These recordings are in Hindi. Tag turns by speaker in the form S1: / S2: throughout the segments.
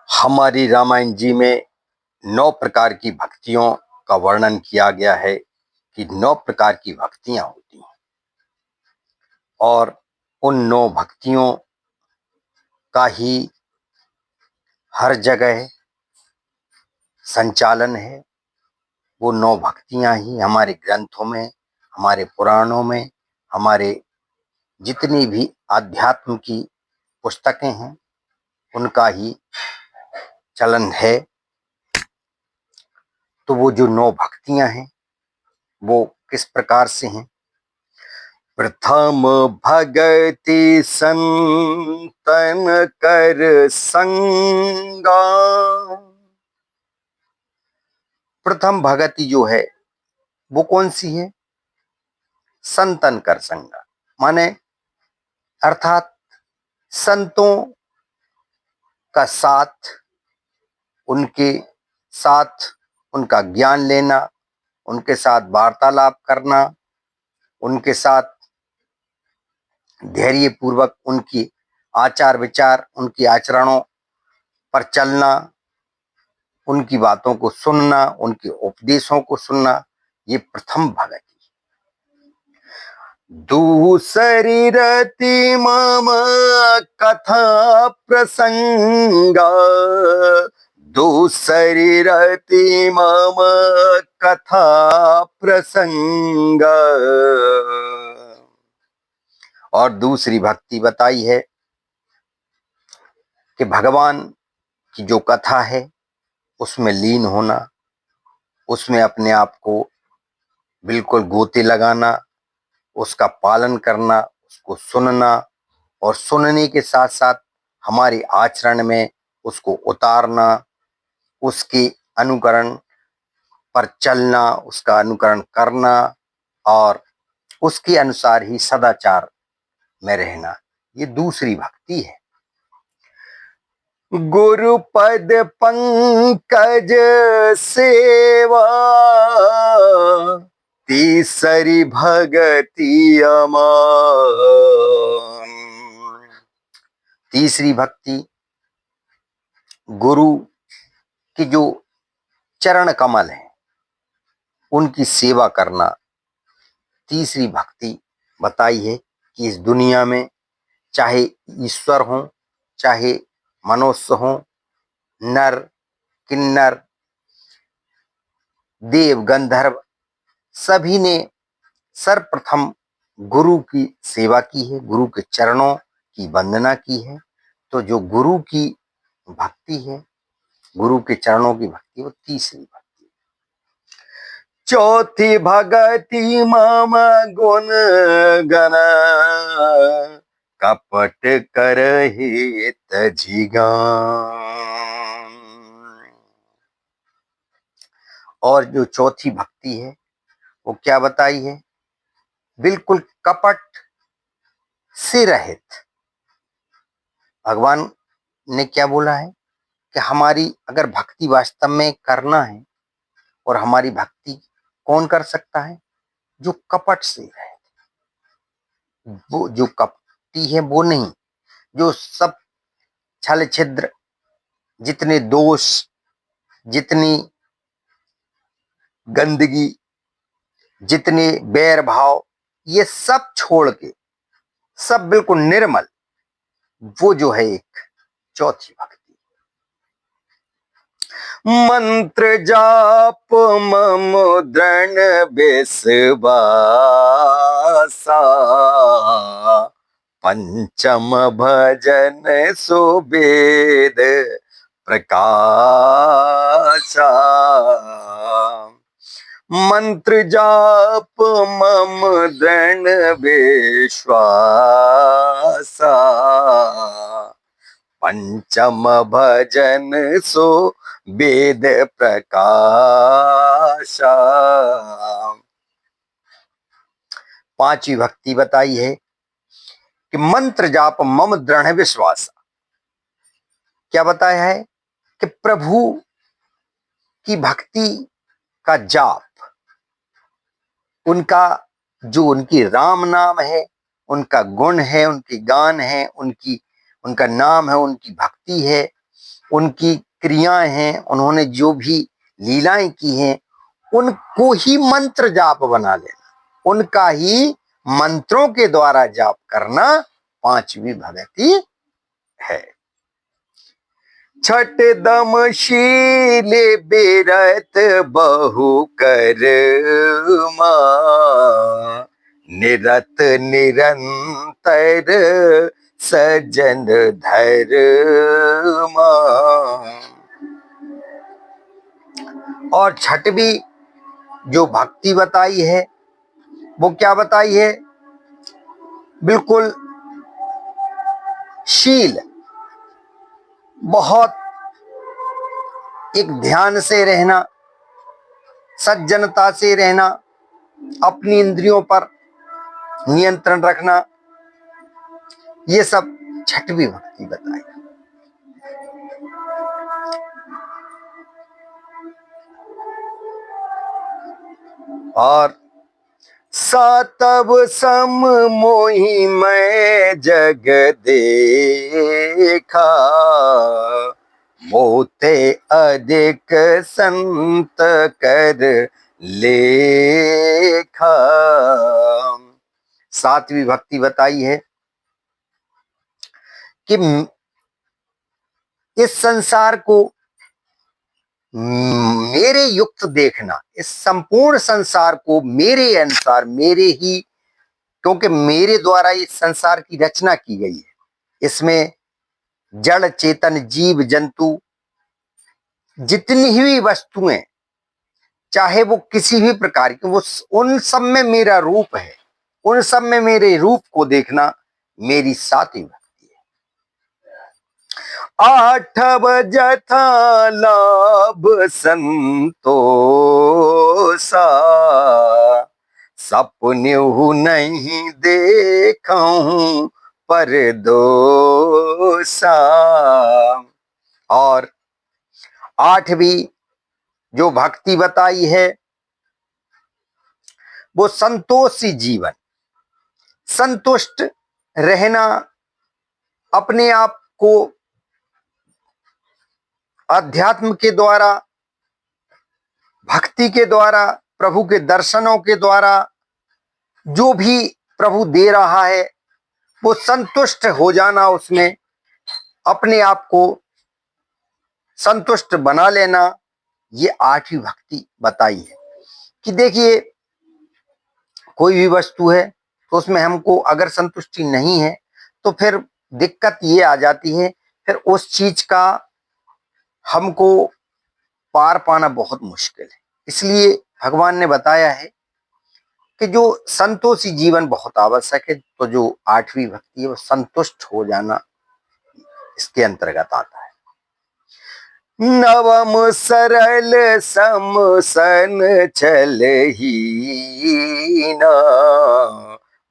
S1: हमारी रामायण जी में 9 प्रकार की भक्तियों का वर्णन किया गया है कि 9 प्रकार की भक्तियां होती हैं और उन 9 भक्तियों का ही हर जगह संचालन है। वो 9 भक्तियां ही हमारे ग्रंथों में, हमारे पुराणों में, हमारे जितनी भी आध्यात्म की पुस्तकें हैं उनका ही चलन है। तो वो जो 9 भक्तियां हैं वो किस प्रकार से हैं? प्रथम भगति संतन कर संगा। प्रथम भगति जो है वो कौन सी है? संतन कर संगा, माने अर्थात संतों का साथ, उनके साथ उनका ज्ञान लेना, उनके साथ वार्तालाप करना, उनके साथ धैर्य पूर्वक उनकी आचार विचार, उनकी आचरणों पर चलना, उनकी बातों को सुनना, उनके उपदेशों को सुनना, ये प्रथम भगति। दूसरी रति मम कथा प्रसंगा। दूसरी रति मम कथा प्रसंगा। और दूसरी भक्ति बताई है कि भगवान की जो कथा है उसमें लीन होना, उसमें अपने आप को बिल्कुल गोते लगाना, उसका पालन करना, उसको सुनना और सुनने के साथ साथ हमारे आचरण में उसको उतारना, उसके अनुकरण पर चलना, उसका अनुकरण करना और उसके अनुसार ही सदाचार में रहना, ये दूसरी भक्ति है। गुरुपद पंकज सेवा तीसरी भक्ति अमान। तीसरी भक्ति गुरु की जो चरण कमल है उनकी सेवा करना। तीसरी भक्ति बताई है कि इस दुनिया में चाहे ईश्वर हो, चाहे मनुष्य हो, नर किन्नर देव गंधर्व, सभी ने सर्वप्रथम गुरु की सेवा की है, गुरु के चरणों की वंदना की है। तो जो गुरु की भक्ति है, गुरु के चरणों की भक्ति, वो तीसरी भक्ति। चौथी भगति मम गुण गण कपट करहि तजिगान। और जो चौथी भक्ति है वो क्या बताई है? बिल्कुल कपट से रहित। भगवान ने क्या बोला है कि हमारी अगर भक्ति वास्तव में करना है, और हमारी भक्ति कौन कर सकता है? जो कपट से रहे। वो जो कपटी है वो नहीं, जो सब छल छिद्र, जितने दोष, जितनी गंदगी, जितने बैर भाव, ये सब छोड़ के सब बिल्कुल निर्मल, वो जो है एक चौथी भक्ति। मंत्र जाप मम दृढ़ विश्वासा पंचम भजन सुवेद प्रकाशा। मंत्र जाप मम दृढ़ विश्वासा पंचम भजन सो वेद प्रकाशा। पांचवी भक्ति बताई है कि मंत्र जाप मम दृढ़ विश्वास। क्या बताया है कि प्रभु की भक्ति का जाप, उनका जो उनकी राम नाम है, उनका गुण है, उनकी गान है, उनका नाम है, उनकी भक्ति है, उनकी क्रियाएं हैं, उन्होंने जो भी लीलाएं की हैं, उनको ही मंत्र जाप बना लेना, उनका ही मंत्रों के द्वारा जाप करना पांचवी भक्ति है। छठ दम शीले बेरत बहु कर निरत निरंतर सजन धर। और छठवीं जो भक्ति बताई है वो क्या बताई है? बिल्कुल शील, बहुत एक ध्यान से रहना, सज्जनता से रहना, अपनी इंद्रियों पर नियंत्रण रखना, ये सब छठवीं भक्ति बताई। और सातव सम मोहि मैं जग देखा, मोते अधिक संत कर लेखा। सातवीं भक्ति बताई है कि इस संसार को मेरे युक्त देखना, इस संपूर्ण संसार को मेरे अनुसार, मेरे ही, क्योंकि मेरे द्वारा इस संसार की रचना की गई है। इसमें जड़ चेतन जीव जंतु जितनी ही वस्तुएं, चाहे वो किसी भी प्रकार की, वो उन सब में मेरा रूप है, उन सब में मेरे रूप को देखना मेरी सातवीं भक्ति है। आठव जथा लाभ संतोषा, सपन्यु नहीं देखूं पर दोषा। और आठवीं जो भक्ति बताई है वो संतोषी जीवन, संतुष्ट रहना, अपने आप को अध्यात्म के द्वारा, भक्ति के द्वारा, प्रभु के दर्शनों के द्वारा जो भी प्रभु दे रहा है वो संतुष्ट हो जाना, उसमें अपने आप को संतुष्ट बना लेना, ये आठवीं भक्ति बताई है। कि देखिए कोई भी वस्तु है तो उसमें हमको अगर संतुष्टि नहीं है तो फिर दिक्कत ये आ जाती है, फिर उस चीज का हमको पार पाना बहुत मुश्किल है। इसलिए भगवान ने बताया है कि जो संतोषी जीवन बहुत आवश्यक है, तो जो आठवीं भक्ति है वो संतुष्ट हो जाना इसके अंतर्गत आता है। नवम सरल समसन छल हीना,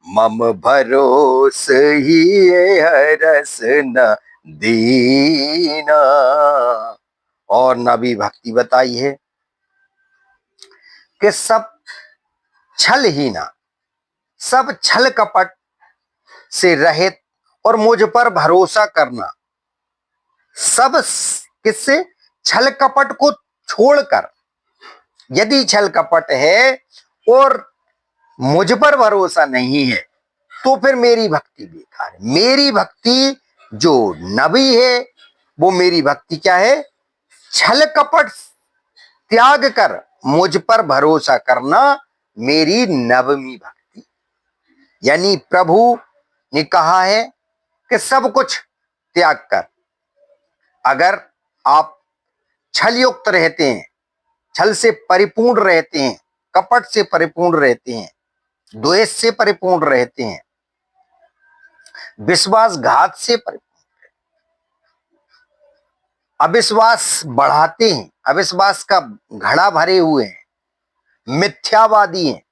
S1: मम भरोस ही हरस न दीना। और नवी भक्ति बताई है कि सब छल हीना, सब छल कपट से रहित और मुझ पर भरोसा करना, सब किससे? छल कपट को छोड़कर। यदि छल कपट है और मुझ पर भरोसा नहीं है तो फिर मेरी भक्ति बेकार है। मेरी भक्ति जो नवी है वो मेरी भक्ति क्या है? छल कपट त्याग कर मुझ पर भरोसा करना मेरी नवमी भक्ति। यानी प्रभु ने कहा है कि सब कुछ त्याग कर, अगर आप छल युक्त रहते हैं, छल से परिपूर्ण रहते हैं, कपट से परिपूर्ण रहते हैं, द्वेष से परिपूर्ण रहते हैं, विश्वासघात से परिपूर्ण, अविश्वास बढ़ाते हैं, अविश्वास का घड़ा भरे हुए हैं, मिथ्यावादी हैं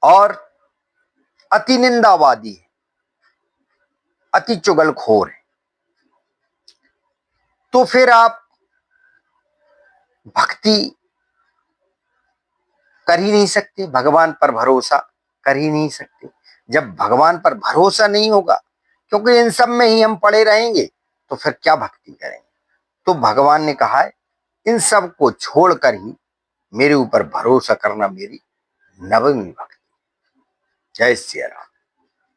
S1: और अति निंदावादी है, अति चुगलखोर है, तो फिर आप भक्ति कर ही नहीं सकते, भगवान पर भरोसा कर ही नहीं सकते। जब भगवान पर भरोसा नहीं होगा, क्योंकि इन सब में ही हम पड़े रहेंगे, तो फिर क्या भक्ति करेंगे। तो भगवान ने कहा है इन सब को छोड़कर ही मेरे ऊपर भरोसा करना मेरी नवमी भक्ति। जय श्री राम।